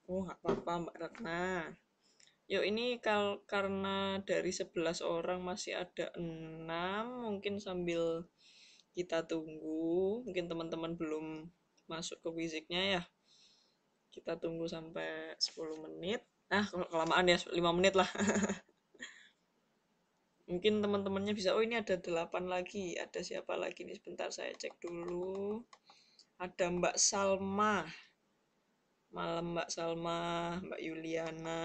Oh, nggak apa-apa Mbak Ratna. Yuk ini karena dari 11 orang masih ada 6, mungkin sambil kita tunggu, mungkin teman-teman belum masuk ke fisiknya ya. Kita tunggu sampai 10 menit. Ah, kalau kelamaan ya 5 menit lah. Mungkin teman-temannya bisa, oh ini ada 8 lagi. Ada siapa lagi nih? Sebentar saya cek dulu. Ada Mbak Salma. Malam Mbak Salma, Mbak Yuliana.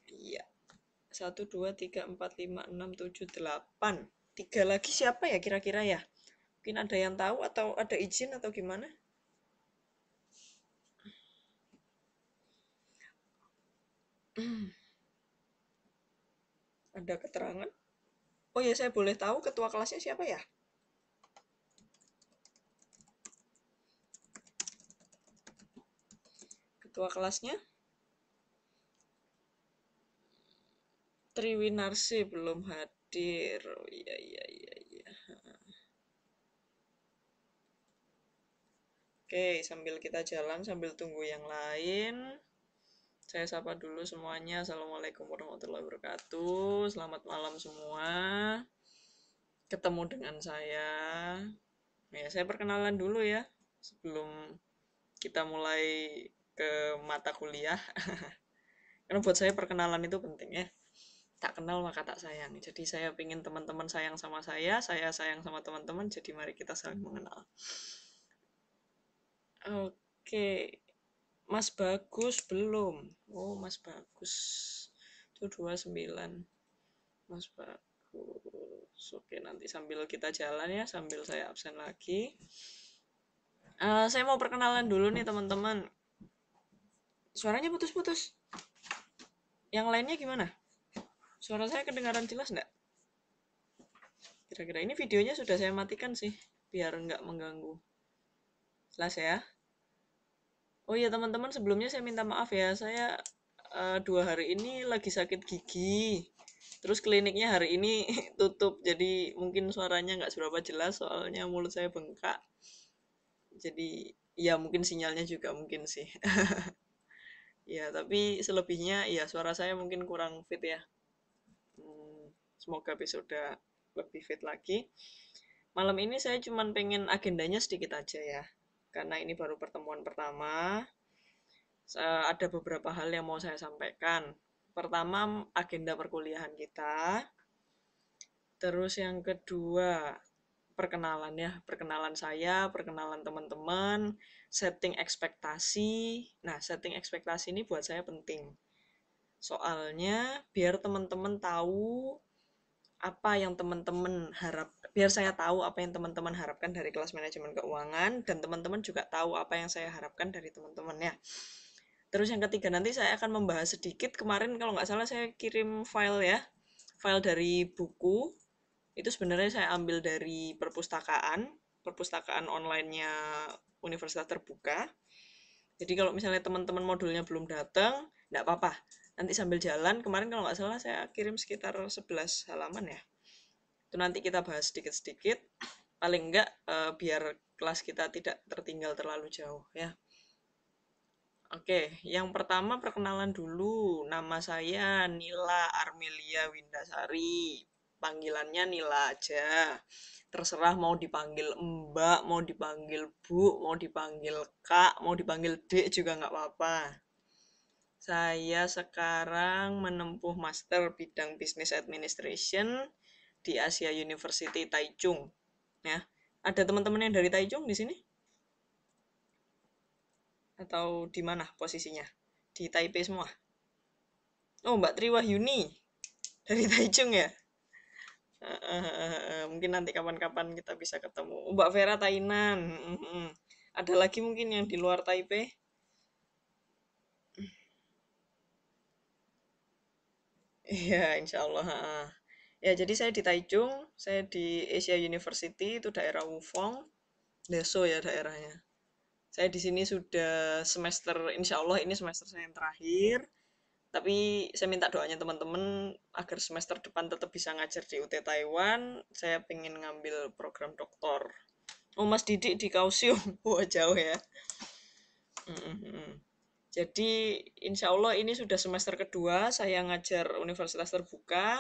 Iya. 1, 2, 3, 4, 5, 6, 7, 8. Tiga lagi siapa ya kira-kira ya? Mungkin ada yang tahu atau ada izin atau gimana? Ada keterangan? Oh ya, saya boleh tahu ketua kelasnya siapa ya? Ketua kelasnya Triwinarsi belum hadir. Oh iya iya iya iya. Oke, sambil kita jalan sambil tunggu yang lain. Saya sapa dulu semuanya. Assalamualaikum warahmatullahi wabarakatuh. Selamat malam semua. Ketemu dengan saya. Ya, saya perkenalan dulu ya sebelum kita mulai ke mata kuliah. Karena buat saya perkenalan itu penting ya. Tak kenal maka tak sayang. Jadi saya ingin teman-teman sayang sama saya sayang sama teman-teman. Jadi mari kita saling mengenal. Oke, Mas Bagus belum. Oh, Mas Bagus. Itu 29. Mas Bagus. Oke, nanti sambil kita jalan ya, sambil saya absen lagi. Saya mau perkenalan dulu nih teman-teman. Suaranya putus-putus. Yang lainnya gimana? Suara saya kedengaran jelas nggak? Kira-kira ini videonya sudah saya matikan sih, biar nggak mengganggu. Jelas ya? Oh iya teman-teman, sebelumnya saya minta maaf ya, saya 2 hari ini lagi sakit gigi. Terus kliniknya hari ini tutup, jadi mungkin suaranya nggak seberapa jelas, soalnya mulut saya bengkak. Jadi ya mungkin sinyalnya juga mungkin sih. Ya, tapi selebihnya ya suara saya mungkin kurang fit ya. Semoga besok udah lebih fit lagi. Malam ini saya cuma pengen agendanya sedikit aja ya. Karena ini baru pertemuan pertama, ada beberapa hal yang mau saya sampaikan. Pertama, agenda perkuliahan kita. Terus yang kedua, perkenalan ya, perkenalan saya, perkenalan teman-teman, setting ekspektasi. Nah, setting ekspektasi ini buat saya penting. Soalnya biar teman-teman tahu apa yang teman-teman harap, biar saya tahu apa yang teman-teman harapkan dari kelas manajemen keuangan, dan teman-teman juga tahu apa yang saya harapkan dari teman-teman ya. Terus yang ketiga, nanti saya akan membahas sedikit, kemarin kalau nggak salah saya kirim file ya, file dari buku. Itu sebenarnya saya ambil dari perpustakaan online-nya Universitas Terbuka. Jadi kalau misalnya teman-teman modulnya belum datang, nggak apa-apa, nanti sambil jalan, kemarin kalau nggak salah saya kirim sekitar 11 halaman ya. Itu nanti kita bahas sedikit-sedikit, paling enggak biar kelas kita tidak tertinggal terlalu jauh ya. Oke, yang pertama perkenalan dulu. Nama saya Nila Armelia Windasari. Panggilannya Nila aja. Terserah mau dipanggil Mbak, mau dipanggil Bu, mau dipanggil Kak, mau dipanggil Dek juga nggak apa-apa. Saya sekarang menempuh master bidang Business Administration di Asia University Taichung. Ya, ada teman-teman yang dari Taichung di sini? Atau di mana posisinya? Di Taipei semua? Oh, Mbak Triwahyuni dari Taichung ya? Mungkin nanti kapan-kapan kita bisa ketemu. Oh, Mbak Vera Tainan. Ada lagi mungkin yang di luar Taipei? Iya, insya Allah. Ya, jadi saya di Taichung, saya di Asia University, itu daerah Wufong, Deso ya daerahnya. Saya di sini sudah semester, insya Allah ini semester saya yang terakhir. Tapi saya minta doanya teman-teman agar semester depan tetap bisa ngajar di UT Taiwan. Saya pengen ngambil program doktor. Oh, Mas Didik di Kaohsiung. Wah, jauh ya. Jadi insya Allah ini sudah semester kedua saya ngajar universitas terbuka,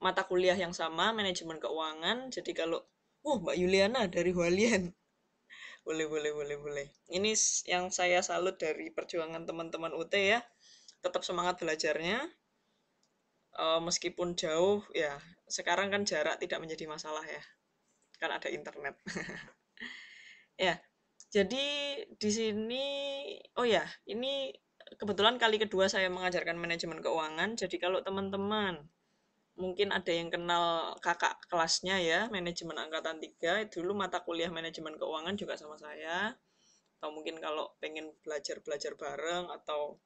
mata kuliah yang sama, manajemen keuangan. Jadi kalau, Mbak Yuliana dari Hualien, boleh, boleh, boleh, boleh. Ini yang saya salut dari perjuangan teman-teman UT ya, tetap semangat belajarnya, meskipun jauh ya. Sekarang kan jarak tidak menjadi masalah ya, kan ada internet. Ya, jadi di sini, oh ya, ini kebetulan kali kedua saya mengajarkan manajemen keuangan. Jadi kalau teman-teman mungkin ada yang kenal kakak kelasnya ya, manajemen angkatan 3, dulu mata kuliah manajemen keuangan juga sama saya. Atau mungkin kalau pengen belajar-belajar bareng atau,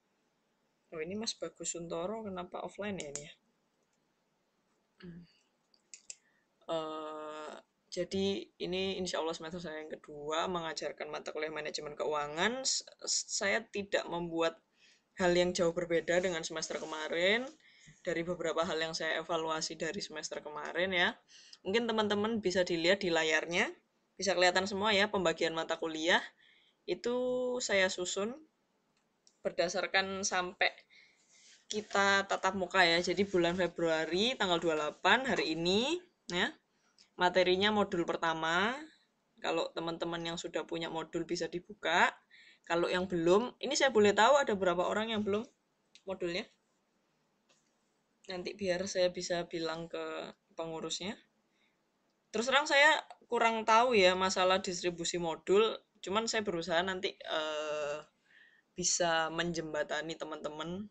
oh ini Mas Bagus Suntoro kenapa offline ya ini ya? Eh, jadi ini insya Allah semester saya yang kedua mengajarkan mata kuliah manajemen keuangan. Saya tidak membuat hal yang jauh berbeda dengan semester kemarin. Dari beberapa hal yang saya evaluasi dari semester kemarin ya. Mungkin teman-teman bisa dilihat di layarnya. Bisa kelihatan semua ya pembagian mata kuliah. Itu saya susun berdasarkan sampai kita tatap muka ya. Jadi bulan Februari tanggal 28 hari ini ya. Materinya modul pertama. Kalau teman-teman yang sudah punya modul bisa dibuka. Kalau yang belum, ini saya boleh tahu ada berapa orang yang belum modulnya? Nanti biar saya bisa bilang ke pengurusnya. Terus terang saya kurang tahu ya masalah distribusi modul. Cuman saya berusaha nanti bisa menjembatani teman-teman.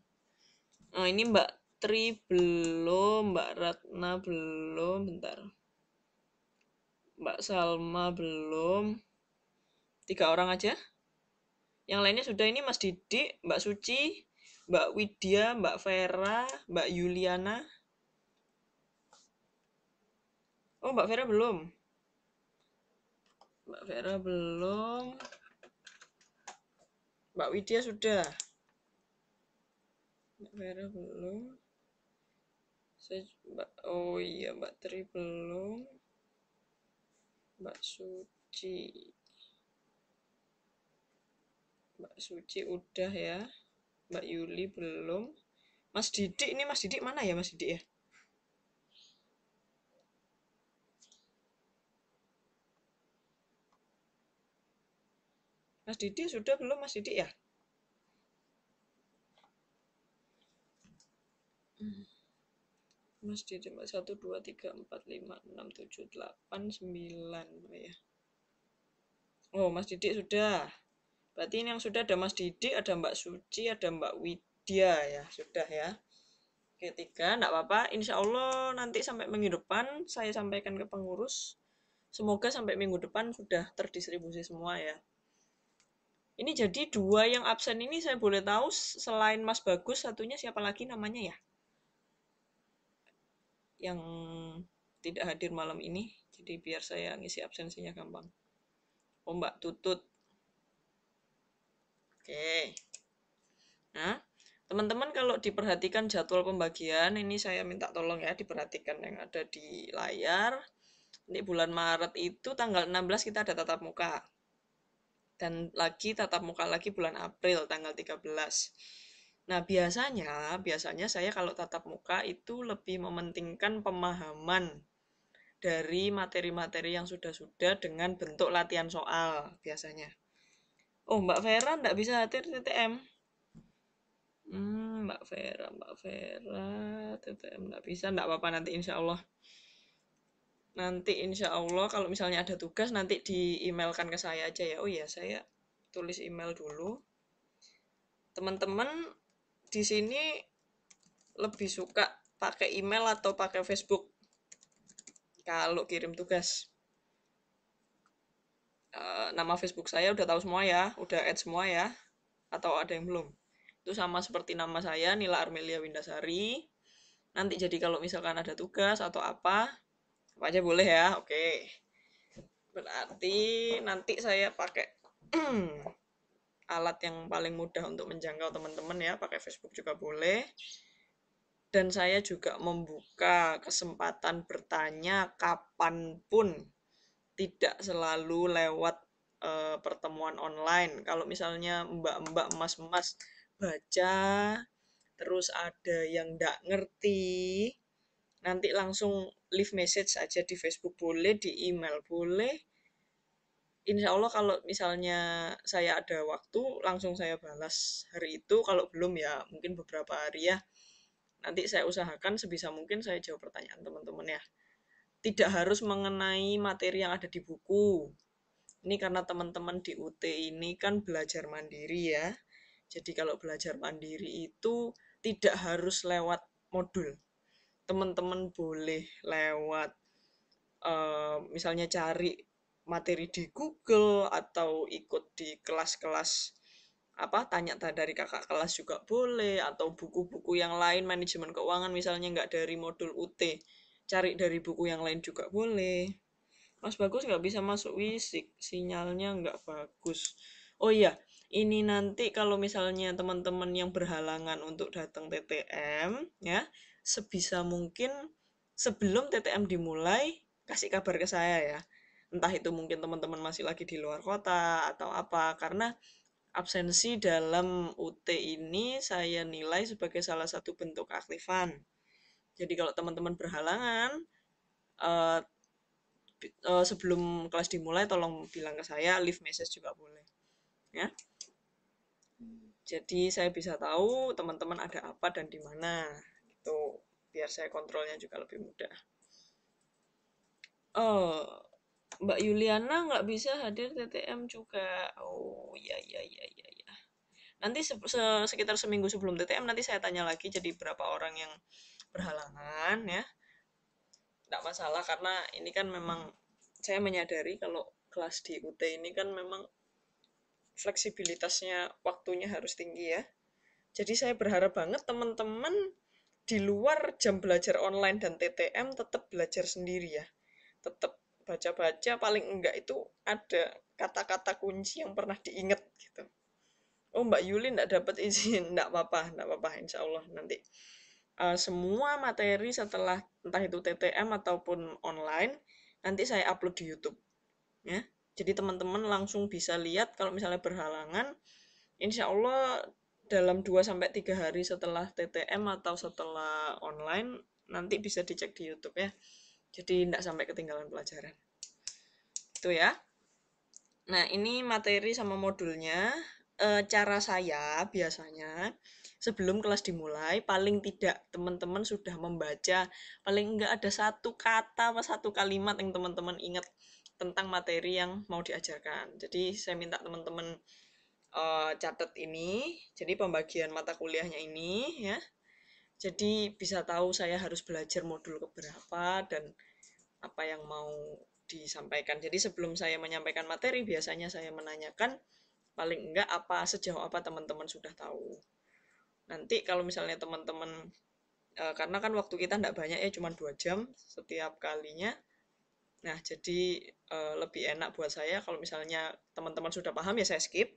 Oh, ini Mbak Tri belum, Mbak Ratna belum, bentar. Mbak Salma belum. 3 orang aja. Yang lainnya sudah, ini Mas Didik, Mbak Suci, Mbak Widya, Mbak Vera, Mbak Yuliana. Oh, Mbak Vera belum. Mbak Vera belum. Mbak Widya sudah. Mbak Vera belum. Oh iya, Mbak Tri belum. Mbak Suci. Mbak Suci udah ya. Mbak Yuli belum. Mas Didik, ini Mas Didik mana ya Mas Didik ya? Mas Didik sudah belum Mas Didik ya? Mas Didik 1, 2, 3, 4, 5, 6, 7, 8, 9 ya. Oh, Mas Didik sudah. Berarti ini yang sudah ada Mas Didik, ada Mbak Suci, ada Mbak Widya ya. Sudah ya. Oke, 3, enggak apa-apa. Insya Allah nanti sampai minggu depan saya sampaikan ke pengurus. Semoga sampai minggu depan sudah terdistribusi semua ya. Ini jadi 2 yang absen ini saya boleh tahu selain Mas Bagus, satunya siapa lagi namanya ya? Yang tidak hadir malam ini. Jadi biar saya ngisi absensinya gampang. Oh, Mbak Tutut. Oke. Nah, teman-teman kalau diperhatikan jadwal pembagian, ini saya minta tolong ya diperhatikan yang ada di layar. Ini bulan Maret itu tanggal 16 kita ada tatap muka. Dan lagi tatap muka lagi bulan April tanggal 13. Nah, biasanya saya kalau tatap muka itu lebih mementingkan pemahaman dari materi-materi yang sudah-sudah dengan bentuk latihan soal biasanya. Oh, Mbak Vera nggak bisa hadir TTM. Mbak Vera, TTM nggak bisa, nggak apa-apa nanti insya Allah. Nanti insya Allah kalau misalnya ada tugas nanti di-emailkan ke saya aja ya. Oh iya, saya tulis email dulu. Teman-teman di sini lebih suka pakai email atau pakai Facebook kalau kirim tugas. Nama Facebook saya udah tahu semua ya, udah add semua ya, atau ada yang belum? Itu sama seperti nama saya, Nila Armelia Windasari. Nanti jadi kalau misalkan ada tugas atau apa aja boleh ya, oke. Berarti nanti saya pakai alat yang paling mudah untuk menjangkau teman-teman ya, pakai Facebook juga boleh. Dan saya juga membuka kesempatan bertanya kapanpun, tidak selalu lewat pertemuan online. Kalau misalnya mbak-mbak emas-emas baca, terus ada yang nggak ngerti, nanti langsung leave message aja di Facebook boleh, di email boleh. Insya Allah kalau misalnya saya ada waktu, langsung saya balas hari itu. Kalau belum ya mungkin beberapa hari ya. Nanti saya usahakan sebisa mungkin saya jawab pertanyaan teman-teman ya. Tidak harus mengenai materi yang ada di buku. Ini karena teman-teman di UT ini kan belajar mandiri ya. Jadi kalau belajar mandiri itu tidak harus lewat modul. Teman-teman boleh lewat misalnya cari materi di Google atau ikut di kelas-kelas apa tanya dari kakak kelas juga boleh, atau buku-buku yang lain manajemen keuangan misalnya nggak dari modul UT, cari dari buku yang lain juga boleh. Mas Bagus nggak bisa masuk Wisik, sinyalnya nggak bagus. Oh iya, ini nanti kalau misalnya teman-teman yang berhalangan untuk datang TTM, ya, sebisa mungkin sebelum TTM dimulai, kasih kabar ke saya ya. Entah itu mungkin teman-teman masih lagi di luar kota atau apa, karena absensi dalam UT ini saya nilai sebagai salah satu bentuk keaktifan. Jadi kalau teman-teman berhalangan, eh, sebelum kelas dimulai tolong bilang ke saya, leave message juga boleh ya. Jadi saya bisa tahu teman-teman ada apa dan di mana gitu, biar saya kontrolnya juga lebih mudah. Oh, Mbak Yuliana nggak bisa hadir TTM juga. Oh iya iya iya iya iya. Nanti sekitar seminggu sebelum TTM nanti saya tanya lagi jadi berapa orang yang berhalangan ya. Nggak masalah karena ini kan memang saya menyadari kalau kelas di UT ini kan memang fleksibilitasnya waktunya harus tinggi ya. Jadi saya berharap banget teman-teman di luar jam belajar online dan TTM tetap belajar sendiri ya. Tetap baca-baca, paling enggak itu ada kata-kata kunci yang pernah diingat gitu. Oh Mbak Yuli enggak dapat izin, enggak apa-apa, insya Allah nanti. Semua materi setelah entah itu TTM ataupun online, nanti saya upload di YouTube. Ya. Jadi teman-teman langsung bisa lihat kalau misalnya berhalangan, insya Allah dalam 2 sampai 3 hari setelah TTM atau setelah online, nanti bisa dicek di YouTube ya. Jadi tidak sampai ketinggalan pelajaran. Itu ya. Nah, ini materi sama modulnya. Cara saya biasanya sebelum kelas dimulai, paling tidak teman-teman sudah membaca, paling enggak ada satu kata atau satu kalimat yang teman-teman ingat tentang materi yang mau diajarkan. Jadi saya minta teman-teman catat ini, jadi pembagian mata kuliahnya ini ya. Jadi bisa tahu saya harus belajar modul keberapa dan apa yang mau disampaikan. Jadi sebelum saya menyampaikan materi, biasanya saya menanyakan paling enggak apa sejauh apa teman-teman sudah tahu. Nanti kalau misalnya teman-teman karena kan waktu kita enggak banyak ya, cuma 2 jam setiap kalinya. Nah, jadi lebih enak buat saya kalau misalnya teman-teman sudah paham ya saya skip.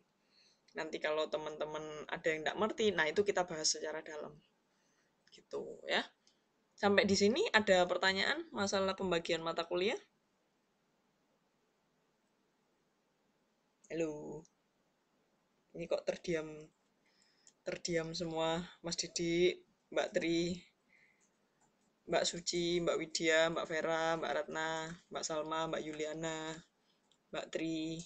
Nanti kalau teman-teman ada yang enggak ngerti, nah itu kita bahas secara dalam. Gitu ya. Sampai di sini ada pertanyaan masalah pembagian mata kuliah? Halo. Ini kok terdiam semua, Mas Didi, Mbak Tri, Mbak Suci, Mbak Widya, Mbak Vera, Mbak Ratna, Mbak Salma, Mbak Yuliana, Mbak Tri.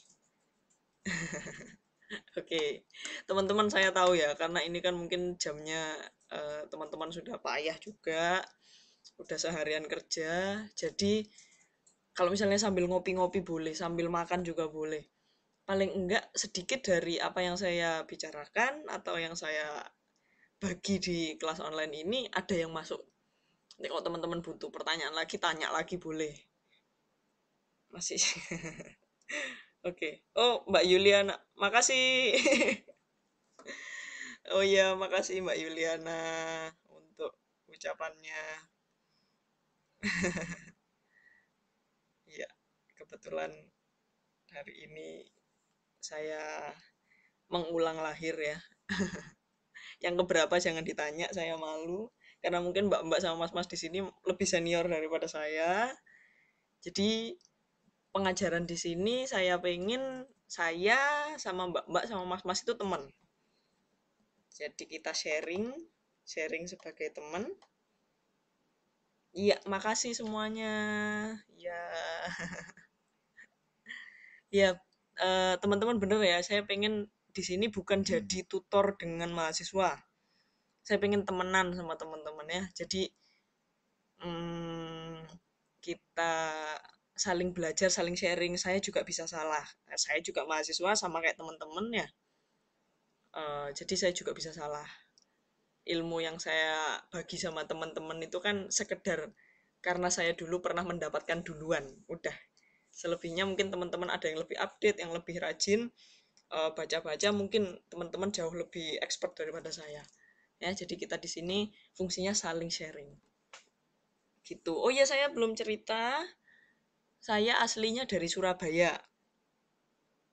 Oke, teman-teman saya tahu ya, karena ini kan mungkin jamnya teman-teman sudah payah juga, udah seharian kerja. Jadi kalau misalnya sambil ngopi-ngopi boleh, sambil makan juga boleh. Paling enggak sedikit dari apa yang saya bicarakan atau yang saya bagi di kelas online ini ada yang masuk. Nanti kalau teman-teman butuh pertanyaan lagi, tanya lagi boleh. Masih. Oke. Oh, Mbak Yuliana. Makasih. Oh iya, makasih Mbak Yuliana untuk ucapannya. Iya, kebetulan hari ini saya mengulang lahir ya. Yang keberapa jangan ditanya, saya malu. Karena mungkin mbak-mbak sama mas-mas di sini lebih senior daripada saya. Jadi pengajaran di sini saya pengen saya sama mbak-mbak sama mas-mas itu teman. Jadi kita sharing, sharing sebagai teman. Iya, makasih semuanya. Ya, ya teman-teman bener ya. Saya pengen di sini bukan jadi tutor dengan mahasiswa. Saya pengen temenan sama teman-teman ya. Jadi hmm, kita saling belajar, saling sharing. Saya juga bisa salah. Saya juga mahasiswa sama kayak teman-teman ya. Jadi saya juga bisa salah. Ilmu yang saya bagi sama teman-teman itu kan sekedar karena saya dulu pernah mendapatkan duluan. Udah. Selebihnya mungkin teman-teman ada yang lebih update, yang lebih rajin baca-baca, mungkin teman-teman jauh lebih expert daripada saya. Ya, jadi kita di sini fungsinya saling sharing. Gitu. Oh iya, saya belum cerita. Saya aslinya dari Surabaya.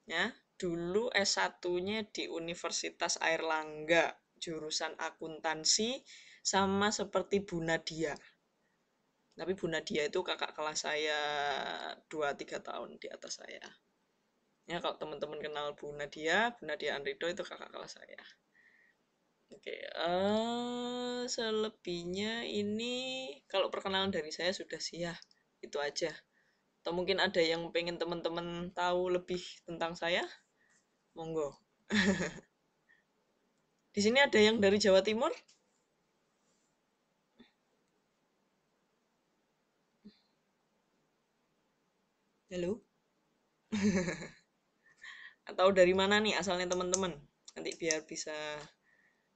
Ya, dulu S1-nya di Universitas Airlangga, jurusan akuntansi sama seperti Bu Nadia. Tapi Bu Nadia itu kakak kelas saya 2-3 tahun di atas saya. Ya, kalau teman-teman kenal Bu Nadia Andrido itu kakak kelas saya. Oke, selebihnya ini kalau perkenalan dari saya sudah sih ya, itu aja. Atau mungkin ada yang pengen teman-teman tahu lebih tentang saya, monggo. Di sini ada yang dari Jawa Timur? Halo? Atau dari mana nih asalnya teman-teman? Nanti biar bisa.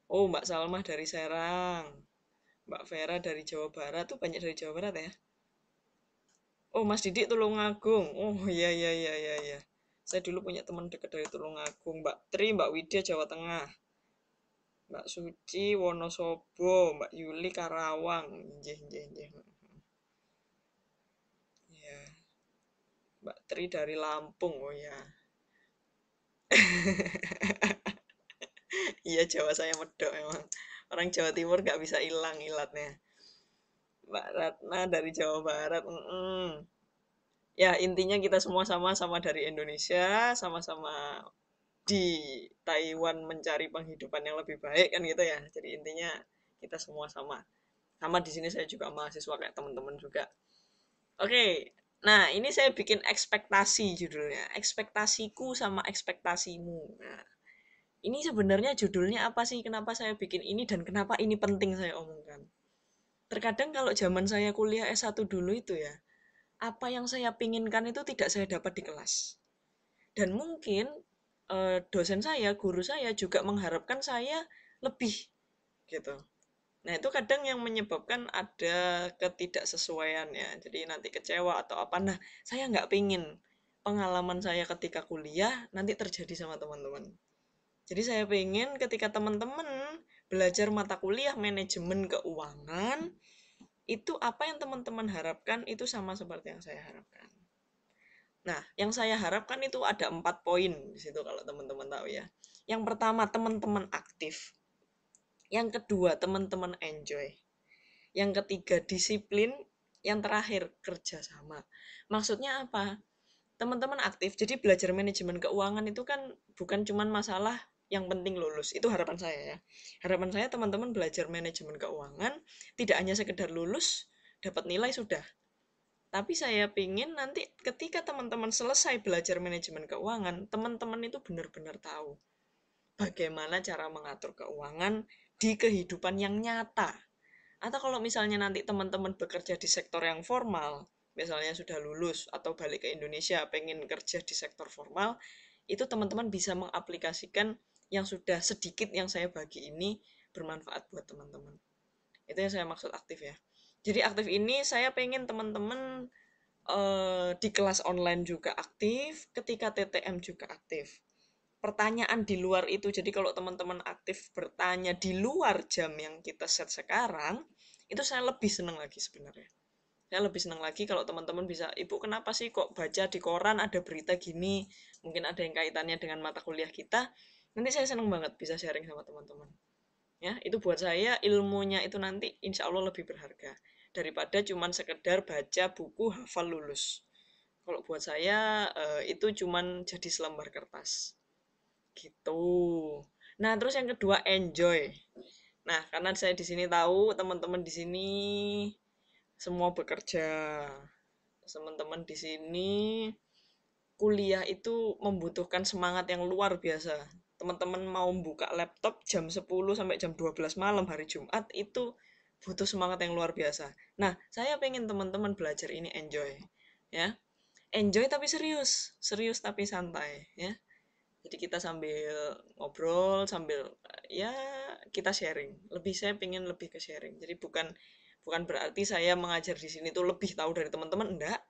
Oh, Mbak Salmah dari Serang. Mbak Vera dari Jawa Barat tuh banyak dari Jawa Barat ya. Oh, Mas Didik Tulungagung. Oh, iya iya iya iya iya. Saya dulu punya teman dekat dari Tulungagung, Mbak Tri, Mbak Widya Jawa Tengah. Mbak Suci Wonosobo, Mbak Yuli Karawang. Nggih, nggih, nggih. Ya, Mbak Tri dari Lampung. Oh ya. Iya, Jawa saya medok emang. Orang Jawa Timur nggak bisa hilang ilatnya. Mbak Ratna dari Jawa Barat. Ya, intinya kita semua sama-sama dari Indonesia, sama-sama di Taiwan mencari penghidupan yang lebih baik kan gitu ya. Jadi intinya kita semua sama. Sama di sini saya juga mahasiswa kayak teman-teman juga. Oke. Nah, ini saya bikin ekspektasi judulnya. Ekspektasiku sama ekspektasimu. Nah, ini sebenarnya judulnya apa sih? Kenapa saya bikin ini dan kenapa ini penting saya omongkan? Terkadang kalau zaman saya kuliah S1 dulu itu ya, apa yang saya pinginkan itu tidak saya dapat di kelas. Dan mungkin dosen saya, guru saya juga mengharapkan saya lebih gitu. Nah, itu kadang yang menyebabkan ada ketidaksesuaian ya. Jadi nanti kecewa atau apa. Nah, saya nggak pingin pengalaman saya ketika kuliah nanti terjadi sama teman-teman. Jadi saya pengen ketika teman-teman belajar mata kuliah manajemen keuangan, itu apa yang teman-teman harapkan itu sama seperti yang saya harapkan. Nah, yang saya harapkan itu ada 4 poin di situ kalau teman-teman tahu ya. Yang pertama, teman-teman aktif. Yang kedua, teman-teman enjoy. Yang ketiga, disiplin. Yang terakhir, kerjasama. Maksudnya apa? Teman-teman aktif. Jadi belajar manajemen keuangan itu kan bukan cuma masalah yang penting lulus. Itu harapan saya ya. Harapan saya teman-teman belajar manajemen keuangan tidak hanya sekedar lulus, dapat nilai sudah. Tapi saya pingin nanti ketika teman-teman selesai belajar manajemen keuangan, teman-teman itu benar-benar tahu bagaimana cara mengatur keuangan di kehidupan yang nyata. Atau kalau misalnya nanti teman-teman bekerja di sektor yang formal, misalnya sudah lulus atau balik ke Indonesia pengen kerja di sektor formal, itu teman-teman bisa mengaplikasikan yang sudah sedikit yang saya bagi ini bermanfaat buat teman-teman. Itu yang saya maksud aktif ya. Jadi aktif ini saya pengen teman-teman di kelas online juga aktif, ketika TTM juga aktif. Pertanyaan di luar itu, jadi kalau teman-teman aktif bertanya di luar jam yang kita set sekarang, itu saya lebih senang lagi sebenarnya. Saya lebih senang lagi kalau teman-teman bisa, Ibu kenapa sih kok baca di koran ada berita gini, mungkin ada yang kaitannya dengan mata kuliah kita, nanti saya senang banget bisa sharing sama teman-teman. Ya, itu buat saya ilmunya itu nanti insya Allah lebih berharga daripada cuman sekedar baca buku hafal lulus. Kalau buat saya itu cuman jadi selembar kertas. Gitu. Nah, terus yang kedua enjoy. Nah, karena saya di sini tahu teman-teman di sini semua bekerja. Teman-teman di sini kuliah itu membutuhkan semangat yang luar biasa. Teman-teman mau buka laptop jam 10 sampai jam 12 malam hari Jumat itu butuh semangat yang luar biasa. Nah, saya pengen teman-teman belajar ini enjoy, ya. Enjoy tapi serius, serius tapi santai, ya. Jadi kita sambil ngobrol, sambil ya kita sharing. Lebih saya pengen lebih ke sharing. Jadi bukan bukan berarti saya mengajar di sini tuh lebih tahu dari teman-teman, enggak,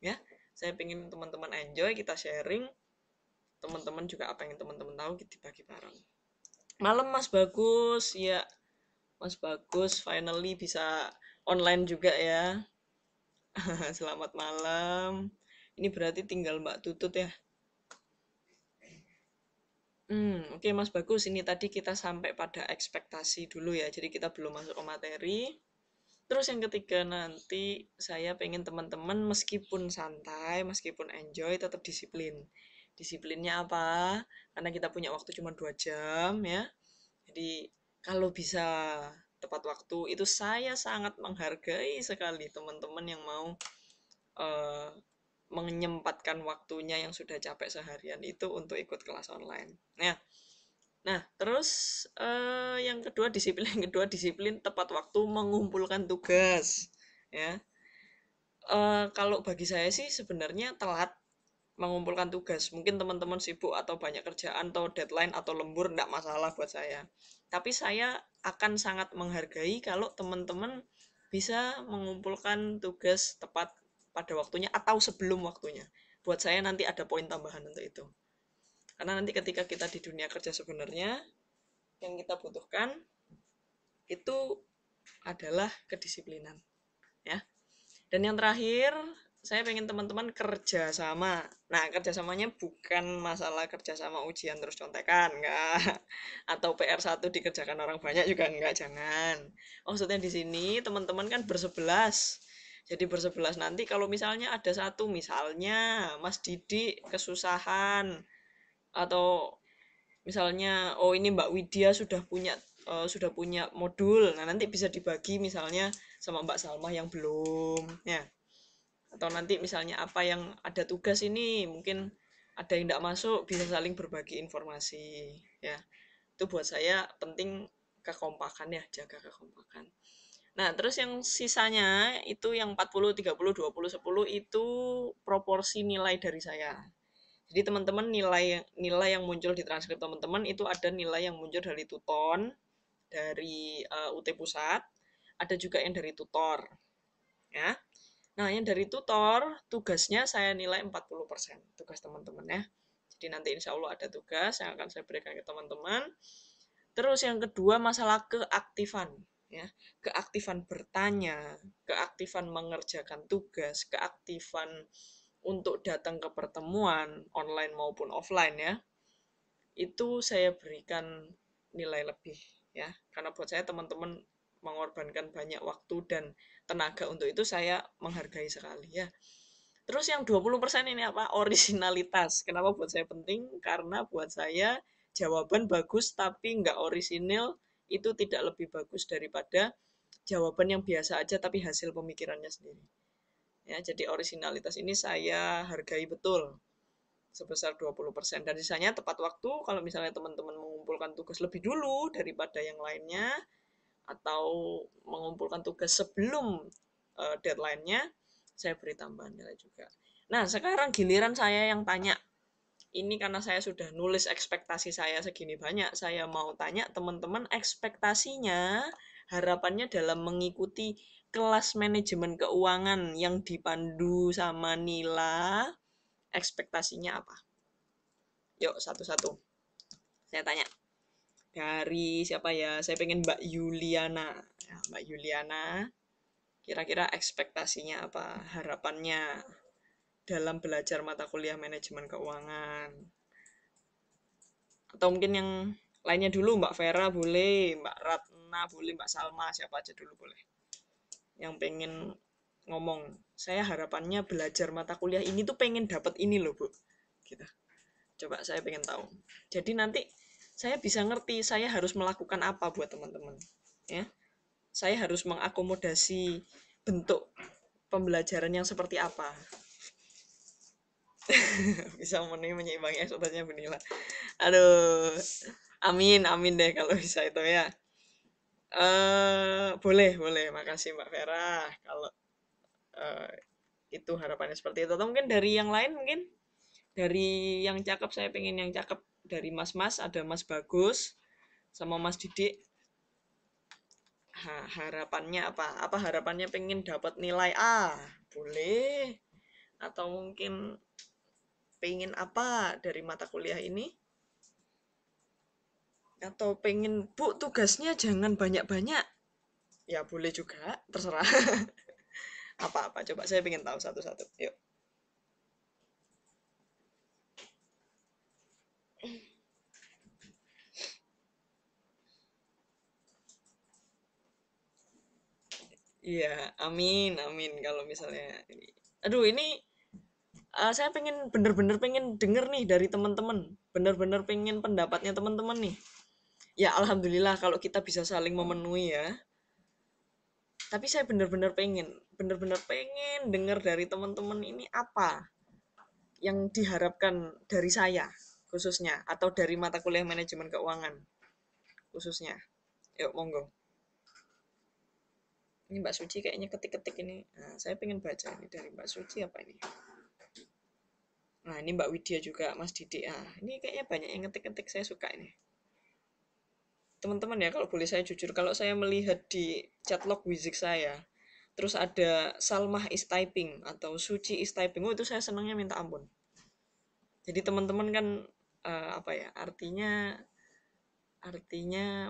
ya. Saya pengen teman-teman enjoy, kita sharing, teman-teman juga apa yang teman-teman tahu kita bagi bareng. Malam Mas Bagus, ya Mas Bagus finally bisa online juga ya. Selamat malam. Ini berarti tinggal Mbak Tutut ya. Oke Mas Bagus, ini tadi kita sampai pada ekspektasi dulu ya. Jadi kita belum masuk ke materi. Terus yang ketiga nanti saya pengen teman-teman meskipun santai, meskipun enjoy, tetap disiplin. Disiplinnya apa? Karena kita punya waktu cuma 2 jam ya. Jadi kalau bisa tepat waktu itu saya sangat menghargai sekali teman-teman yang mau eh, menyempatkan waktunya yang sudah capek seharian itu untuk ikut kelas online. Nah, terus yang kedua disiplin, yang kedua disiplin tepat waktu mengumpulkan tugas, ya. Kalau bagi saya sih sebenarnya telat mengumpulkan tugas. Mungkin teman-teman sibuk atau banyak kerjaan atau deadline atau lembur enggak masalah buat saya. Tapi saya akan sangat menghargai kalau teman-teman bisa mengumpulkan tugas tepat pada waktunya atau sebelum waktunya. Buat saya nanti ada poin tambahan untuk itu. Karena nanti ketika kita di dunia kerja sebenarnya yang kita butuhkan itu adalah kedisiplinan, ya. Dan yang terakhir, saya pengen teman-teman kerja sama. Nah, kerjasamanya bukan masalah kerja sama ujian terus contekan, enggak. Atau PR1 dikerjakan orang banyak juga enggak, jangan. Maksudnya di sini teman-teman kan bersebelas. Jadi bersebelas nanti kalau misalnya ada satu, misalnya Mas Didi kesusahan atau misalnya oh ini Mbak Widya sudah punya modul, nah nanti bisa dibagi misalnya sama Mbak Salma yang belum, ya. Atau nanti misalnya apa yang ada tugas ini mungkin ada yang tidak masuk, bisa saling berbagi informasi, ya. Itu buat saya penting, kekompakan ya, jaga kekompakan. Nah, terus yang sisanya itu yang 40 30 20 10 itu proporsi nilai dari saya. Jadi teman-teman nilai nilai yang muncul di transkrip teman-teman itu ada nilai yang muncul dari Tuton, dari UT Pusat, ada juga yang dari tutor, ya. Nah, yang dari tutor tugasnya saya nilai 40% tugas teman-teman ya. Jadi nanti insya Allah ada tugas yang akan saya berikan ke teman-teman. Terus yang kedua masalah keaktifan, ya. Keaktifan bertanya, keaktifan mengerjakan tugas, keaktifan untuk datang ke pertemuan online maupun offline ya, itu saya berikan nilai lebih, ya. Karena buat saya teman-teman mengorbankan banyak waktu dan tenaga untuk itu, saya menghargai sekali ya. Terus yang 20% ini apa? Originalitas. Kenapa buat saya penting? Karena buat saya jawaban bagus tapi nggak orisinil itu tidak lebih bagus daripada jawaban yang biasa aja tapi hasil pemikirannya sendiri. Ya, jadi originalitas ini saya hargai betul sebesar 20%, dan sisanya tepat waktu. Kalau misalnya teman-teman mengumpulkan tugas lebih dulu daripada yang lainnya atau mengumpulkan tugas sebelum deadline-nya, saya beri tambahan nilai juga. Nah, sekarang giliran saya yang tanya. Ini karena saya sudah nulis ekspektasi saya segini banyak, saya mau tanya teman-teman ekspektasinya, harapannya dalam mengikuti kelas manajemen keuangan yang dipandu sama Nila, ekspektasinya apa? Yuk, satu-satu. Saya tanya. Dari siapa ya? Saya pengen Mbak Yuliana. Ya, Mbak Yuliana, kira-kira ekspektasinya apa? Harapannya dalam belajar mata kuliah manajemen keuangan. Atau mungkin yang lainnya dulu, Mbak Vera boleh, Mbak Ratna boleh, Mbak Salma, siapa aja dulu boleh. Yang pengen ngomong, saya harapannya belajar mata kuliah ini tuh pengen dapat ini loh Bu, gitu. Coba saya pengen tahu. Jadi nanti saya bisa ngerti saya harus melakukan apa buat teman-teman. Ya, saya harus mengakomodasi bentuk pembelajaran yang seperti apa. Bisa memenuhi menyeimbangi ekspektasinya Bunila. Aduh, amin, amin deh kalau bisa itu ya. Boleh, boleh. Makasih Mbak Vera. Kalau eh, itu harapannya seperti itu. Atau mungkin dari yang lain mungkin dari yang cakep saya pengen yang cakep dari mas-mas ada Mas Bagus sama Mas Didik. Harapannya apa? Apa harapannya pengen dapat nilai A? Boleh. Atau mungkin pengen apa dari mata kuliah ini? Atau pengen Bu tugasnya jangan banyak-banyak? Ya boleh juga, terserah. Apa-apa coba saya pengen tahu satu-satu. Yuk. Iya, amin, amin kalau misalnya ini. Aduh, ini saya pengen bener-bener pengen denger nih dari teman-teman. Bener-bener pengen pendapatnya teman-teman nih. Ya, alhamdulillah kalau kita bisa saling memenuhi ya. Tapi saya bener-bener pengen denger dari teman-teman ini apa yang diharapkan dari saya khususnya atau dari mata kuliah manajemen keuangan khususnya. Yuk, monggo. Ini Mbak Suci kayaknya ketik-ketik ini. Nah, saya pengen baca ini dari Mbak Suci apa ini? Nah, ini Mbak Widya juga, Mas Didi. Ah, ini kayaknya banyak yang ngetik-ngetik, saya suka ini. Teman-teman ya, kalau boleh saya jujur, kalau saya melihat di chatlog Wizik saya, terus ada Salmah is typing atau Suci is typing, oh itu saya senangnya minta ampun. Jadi teman-teman kan apa ya? Artinya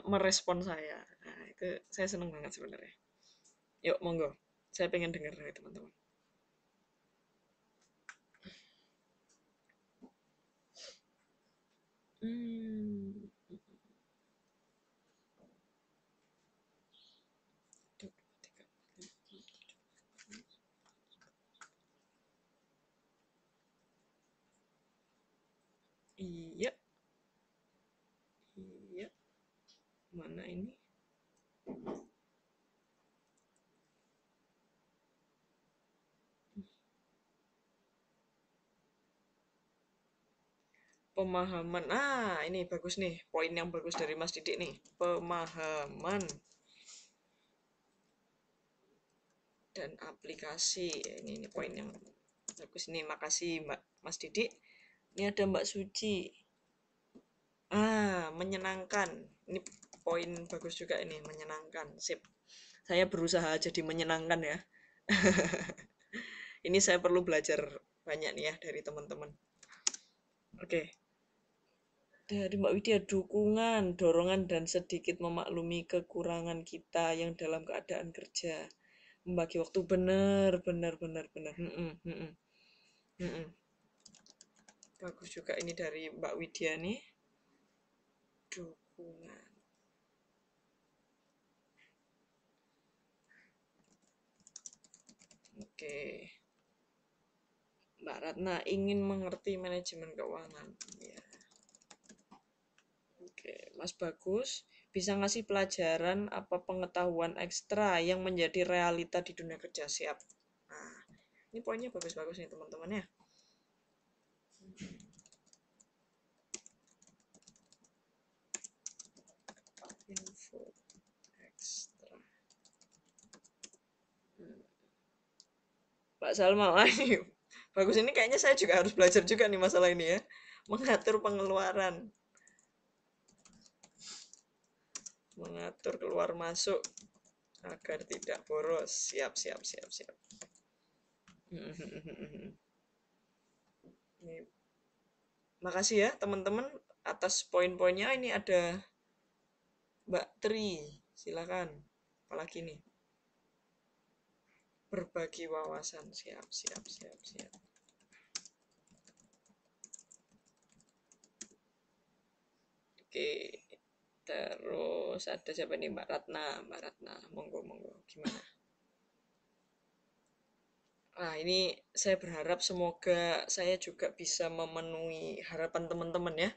merespon saya. Nah, itu saya senang banget sebenarnya. Yuk, monggo. Saya pengen dengar dari teman-teman. Hmm. Iya, iya. Mana ini? Pemahaman. Ah, ini bagus nih. Poin yang bagus dari Mas Didik nih. Pemahaman dan aplikasi. Ini poin yang bagus nih. Makasih Mbak Mas Didik. Ini ada Mbak Suci. Ah, menyenangkan. Ini poin bagus juga ini, menyenangkan. Sip. Saya berusaha jadi menyenangkan ya. Ini saya perlu belajar banyak nih ya dari teman-teman. Oke. Dari Mbak Widya, dukungan, dorongan, dan sedikit memaklumi kekurangan kita yang dalam keadaan kerja. Membagi waktu benar, benar, benar, benar. Bagus juga ini dari Mbak Widya nih. Dukungan. Oke. Mbak Ratna ingin mengerti manajemen keuangan. Ya. Oke, Mas Bagus bisa ngasih pelajaran apa pengetahuan ekstra yang menjadi realita di dunia kerja. Siap. Nah, ini poinnya bagus-bagus nih teman-teman ya. Info ekstra. Pak Salma, ini bagus, ini kayaknya saya juga harus belajar juga nih masalah ini ya. Mengatur pengeluaran. Mengatur keluar masuk agar tidak boros. Siap, siap, siap, siap. Ini, makasih ya teman-teman atas poin-poinnya. Ini ada Mbak Tri, silakan. Apalagi nih? Berbagi wawasan. Siap, siap, siap, siap. Oke, terus ada siapa nih Mbak Ratna, Mbak Ratna, monggo, monggo, gimana? Nah, ini saya berharap semoga saya juga bisa memenuhi harapan teman-teman ya.